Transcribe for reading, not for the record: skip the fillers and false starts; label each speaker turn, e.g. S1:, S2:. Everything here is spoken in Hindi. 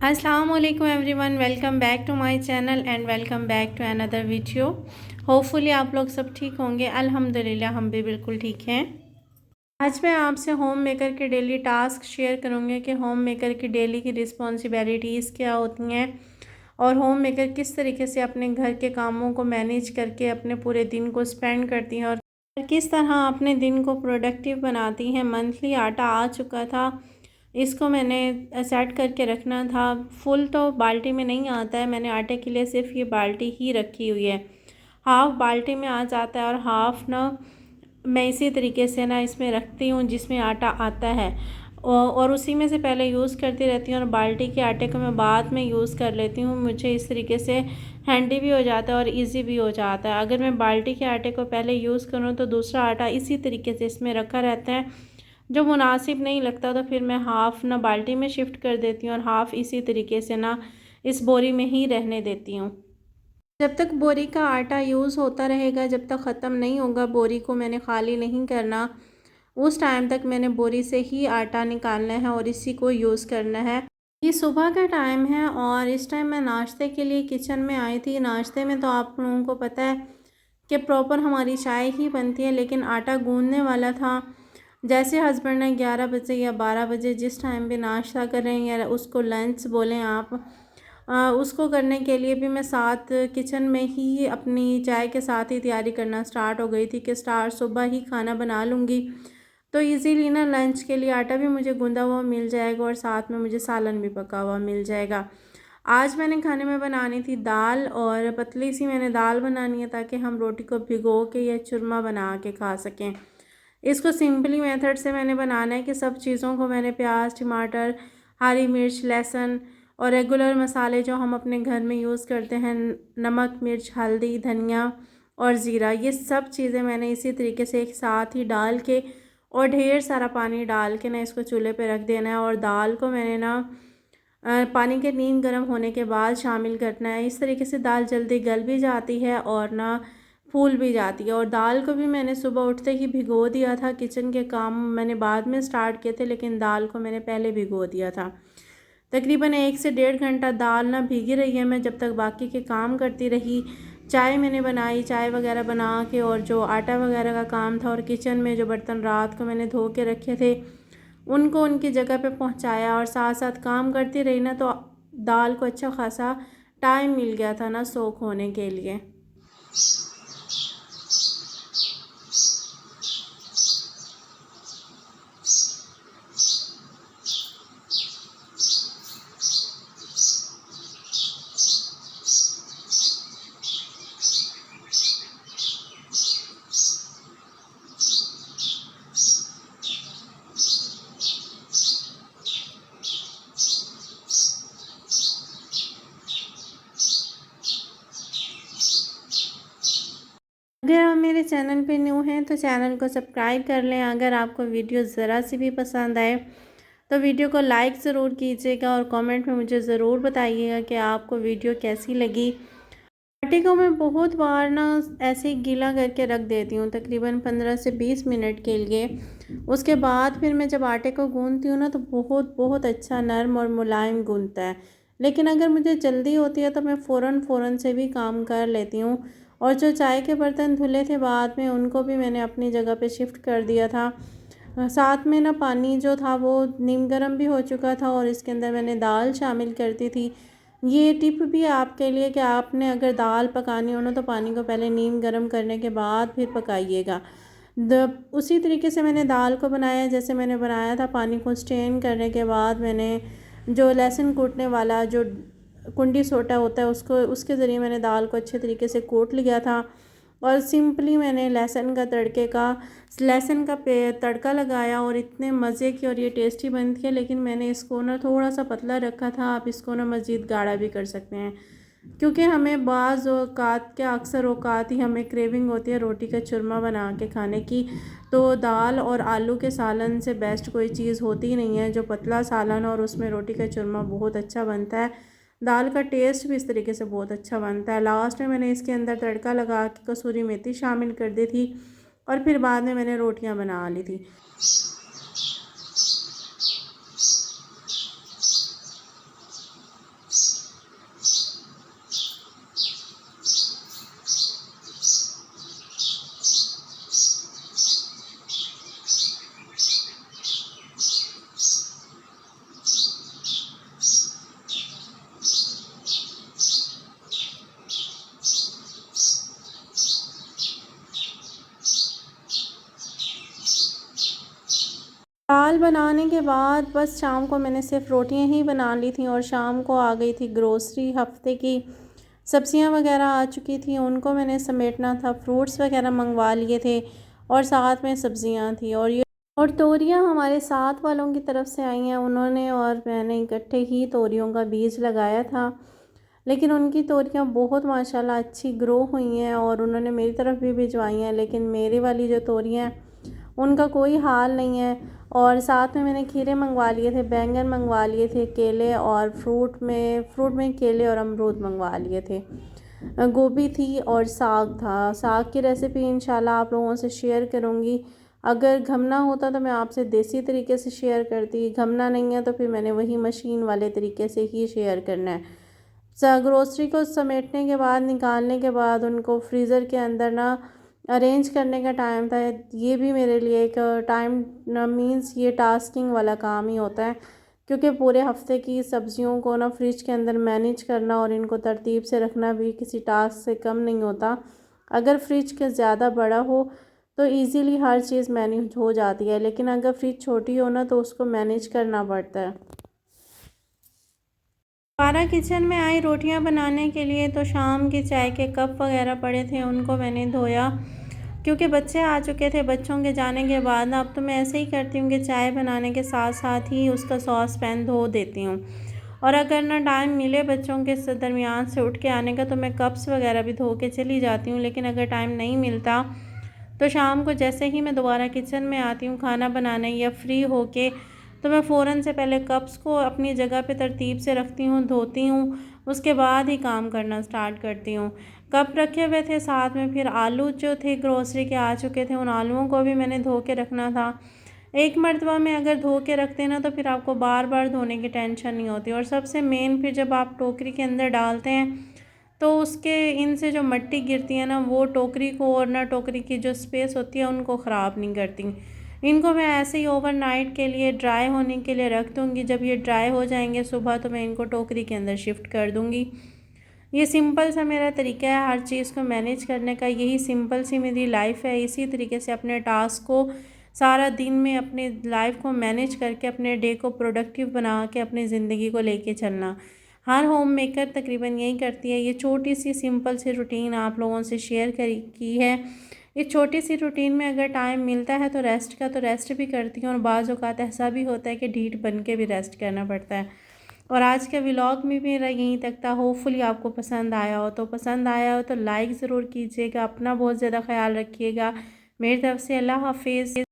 S1: अस्सलाम वालेकुम everyone, welcome back to my channel and welcome back to another video. Hopefully आप लोग सब ठीक होंगे। अल्हम्दुलिल्लाह हम भी बिल्कुल ठीक हैं। आज मैं आपसे होम मेकर के डेली टास्क शेयर करूंगी कि होम मेकर की डेली की रिस्पॉन्सिबिलिटीज़ क्या होती हैं और होम मेकर किस तरीके से अपने घर के कामों को मैनेज करके अपने पूरे दिन को स्पेंड करती हैं और किस तरह अपने दिन को प्रोडक्टिव बनाती हैं। मंथली आटा आ चुका था, इसको मैंने सेट करके रखना था। फुल तो बाल्टी में नहीं आता है, मैंने आटे के लिए सिर्फ ये बाल्टी ही रखी हुई है। हाफ़ बाल्टी में आ जाता है और हाफ़ ना मैं इसी तरीके से ना इसमें रखती हूँ जिसमें आटा आता है और उसी में से पहले यूज़ करती रहती हूँ और बाल्टी के आटे को मैं बाद में यूज़ कर लेती हूँ। मुझे इस तरीके से हैंडी भी हो जाता है और इजी भी हो जाता है। अगर मैं बाल्टी के आटे को पहले यूज़ करूँ तो दूसरा आटा इसी तरीके से इसमें रखा रहता है, जो मुनासिब नहीं लगता तो फिर मैं हाफ़ ना बाल्टी में शिफ्ट कर देती हूँ और हाफ़ इसी तरीके से ना इस बोरी में ही रहने देती हूँ। जब तक बोरी का आटा यूज़ होता रहेगा, जब तक ख़त्म नहीं होगा, बोरी को मैंने ख़ाली नहीं करना। उस टाइम तक मैंने बोरी से ही आटा निकालना है और इसी को यूज़ करना है। ये सुबह का टाइम है और इस टाइम मैं नाश्ते के लिए किचन में आई थी। नाश्ते में तो आप लोगों को पता है कि प्रॉपर हमारी चाय ही बनती है, लेकिन आटा गूंदने वाला था। जैसे हस्बैंड ने 11 बजे या 12 बजे जिस टाइम भी नाश्ता करें या उसको लंच बोलें आप, उसको करने के लिए भी मैं साथ किचन में ही अपनी चाय के साथ ही तैयारी करना स्टार्ट हो गई थी कि सुबह ही खाना बना लूँगी तो इजीली ना लंच के लिए आटा भी मुझे गूंदा हुआ मिल जाएगा और साथ में मुझे सालन भी पका हुआ मिल जाएगा। आज मैंने खाने में बनानी थी दाल और पतली सी मैंने दाल बनानी है ताकि हम रोटी को भिगो के या चूरमा बना के खा सकें। इसको सिंपली मेथड से मैंने बनाना है कि सब चीज़ों को मैंने प्याज, टमाटर, हरी मिर्च, लहसुन और रेगुलर मसाले जो हम अपने घर में यूज़ करते हैं, नमक, मिर्च, हल्दी, धनिया और ज़ीरा, ये सब चीज़ें मैंने इसी तरीके से एक साथ ही डाल के और ढेर सारा पानी डाल के ना इसको चूल्हे पे रख देना है और दाल को मैंने ना पानी के नीम गर्म होने के बाद शामिल करना है। इस तरीके से दाल जल्दी गल भी जाती है और ना फूल भी जाती है। और दाल को भी मैंने सुबह उठते ही भिगो दिया था। किचन के काम मैंने बाद में स्टार्ट किए थे, लेकिन दाल को मैंने पहले भिगो दिया था। तकरीबन 1 से 1.5 घंटा दाल ना भीगी रही है, मैं जब तक बाकी के काम करती रही। चाय मैंने बनाई, चाय वगैरह बना के और जो आटा वगैरह का काम था और किचन में जो बर्तन रात को मैंने धो के रखे थे उनको उनकी जगह पे पहुंचाया और साथ साथ काम करती रही ना, तो दाल को अच्छा खासा टाइम मिल गया था ना सोख होने के लिए। अगर आप मेरे चैनल पे न्यू हैं तो चैनल को सब्सक्राइब कर लें। अगर आपको वीडियो ज़रा सी भी पसंद आए तो वीडियो को लाइक ज़रूर कीजिएगा और कमेंट में मुझे ज़रूर बताइएगा कि आपको वीडियो कैसी लगी। आटे को मैं बहुत बार ना ऐसे ही गीला करके रख देती हूँ तकरीबन 15 से 20 मिनट के लिए। उसके बाद फिर मैं जब आटे को गूंथती हूँ ना तो बहुत बहुत अच्छा नरम और मुलायम गूंथता है। लेकिन अगर मुझे जल्दी होती है तो मैं फ़ौरन से भी काम कर लेती हूँ। और जो चाय के बर्तन धुले थे बाद में उनको भी मैंने अपनी जगह पे शिफ्ट कर दिया था। साथ में ना पानी जो था वो नीम गर्म भी हो चुका था और इसके अंदर मैंने दाल शामिल करती थी। ये टिप भी है आपके लिए कि आपने अगर दाल पकानी हो ना तो पानी को पहले नीम गर्म करने के बाद फिर पकाइएगा। उसी तरीके से मैंने दाल को बनाया जैसे मैंने बनाया था। पानी को स्ट्रेन करने के बाद मैंने जो लहसुन कूटने वाला जो कुंडी सोटा होता है उसको उसके ज़रिए मैंने दाल को अच्छे तरीके से कूट लिया था और सिंपली मैंने लहसुन का तड़का लगाया और इतने मज़े की और ये टेस्टी बनती है। लेकिन मैंने इसको ना थोड़ा सा पतला रखा था, आप इसको ना मज़ीद गाढ़ा भी कर सकते हैं क्योंकि हमें बाज़ औक़ात क्या अक्सर औक़ात ही हमें क्रेविंग होती है रोटी का चूरमा बना के खाने की। तो दाल और आलू के सालन से बेस्ट कोई चीज़ होती ही नहीं है। जो पतला सालन और उसमें रोटी का चूरमा बहुत अच्छा बनता है। दाल का टेस्ट भी इस तरीके से बहुत अच्छा बनता है। लास्ट में मैंने इसके अंदर तड़का लगा के कसूरी मेथी शामिल कर दी थी और फिर बाद में मैंने रोटियां बना ली थी। दाल बनाने के बाद बस शाम को मैंने सिर्फ रोटियां ही बना ली थी और शाम को आ गई थी ग्रोसरी। हफ्ते की सब्जियां वगैरह आ चुकी थी, उनको मैंने समेटना था। फ्रूट्स वगैरह मंगवा लिए थे और साथ में सब्जियां थी। और तोरियां हमारे साथ वालों की तरफ से आई हैं, उन्होंने और मैंने इकट्ठे ही तोरियों का बीज लगाया था। लेकिन उनकी तोरियां बहुत माशाल्लाह अच्छी ग्रो हुई हैं और उन्होंने मेरी तरफ भी भिजवाई हैं। लेकिन मेरी वाली जो तोरियां हैं उनका कोई हाल नहीं है। और साथ में मैंने खीरे मंगवा लिए थे, बैंगन मंगवा लिए थे, केले और फ्रूट में केले और अमरूद मंगवा लिए थे। गोभी थी और साग था। साग की रेसिपी इंशाल्लाह आप लोगों से शेयर करूँगी। अगर घमना होता तो मैं आपसे देसी तरीके से शेयर करती, घमना नहीं है तो फिर मैंने वही मशीन वाले तरीके से ही शेयर करना है। ग्रोसरी को समेटने के बाद, निकालने के बाद उनको फ्रीज़र के अंदर ना अरेंज करने का टाइम था। ये भी मेरे लिए एक टाइम मीन्स ये टास्किंग वाला काम ही होता है, क्योंकि पूरे हफ्ते की सब्जियों को ना फ्रिज के अंदर मैनेज करना और इनको तरतीब से रखना भी किसी टास्क से कम नहीं होता। अगर फ्रिज के ज़्यादा बड़ा हो तो इजीली हर चीज़ मैनेज हो जाती है, लेकिन अगर फ्रिज छोटी हो ना तो उसको मैनेज करना पड़ता है। दोबारा किचन में आई रोटियां बनाने के लिए, तो शाम के चाय के कप वगैरह पड़े थे, उनको मैंने धोया क्योंकि बच्चे आ चुके थे। बच्चों के जाने के बाद अब तो मैं ऐसे ही करती हूँ कि चाय बनाने के साथ साथ ही उसका सॉस पैन धो देती हूँ। और अगर ना टाइम मिले बच्चों के दरमियान से उठ के आने का तो मैं कप्स वगैरह भी धो के चली जाती हूँ। लेकिन अगर टाइम नहीं मिलता तो शाम को जैसे ही मैं दोबारा किचन में आती हूँ खाना बनाने या फ्री होके, तो मैं फ़ौरन से पहले कप्स को अपनी जगह पे तरतीब से रखती हूँ, धोती हूँ, उसके बाद ही काम करना स्टार्ट करती हूँ। कप रखे हुए थे, साथ में फिर आलू जो थे ग्रोसरी के आ चुके थे, उन आलूओं को भी मैंने धो के रखना था। एक मरतबा में अगर धो के रखते ना तो फिर आपको बार बार धोने की टेंशन नहीं होती। और सबसे मेन, फिर जब आप टोकरी के अंदर डालते हैं तो उसके इनसे जो मिट्टी गिरती है ना, वो टोकरी को और ना टोकरी की जो स्पेस होती है उनको ख़राब नहीं करती। इनको मैं ऐसे ही ओवरनाइट के लिए ड्राई होने के लिए रख दूँगी। जब ये ड्राई हो जाएंगे सुबह तो मैं इनको टोकरी के अंदर शिफ्ट कर दूँगी। ये सिंपल सा मेरा तरीका है हर चीज़ को मैनेज करने का। यही सिंपल सी मेरी लाइफ है। इसी तरीके से अपने टास्क को सारा दिन में अपने लाइफ को मैनेज करके अपने डे को प्रोडक्टिव बना के अपनी ज़िंदगी को लेके चलना। हर होम मेकर तकरीबन यही करती है। ये छोटी सी सिंपल सी रूटीन आप लोगों से शेयर की है। इस छोटी सी रूटीन में अगर टाइम मिलता है तो रेस्ट भी करती हूँ, और बाज़ औक़ात ऐसा भी होता है कि ढीठ बन के भी रेस्ट करना पड़ता है। और आज के व्लॉग में भी मेरा यहीं तक था। होपफुली आपको पसंद आया हो तो लाइक ज़रूर कीजिएगा। अपना बहुत ज़्यादा ख्याल रखिएगा। मेरी तरफ से अल्लाह हाफिज़।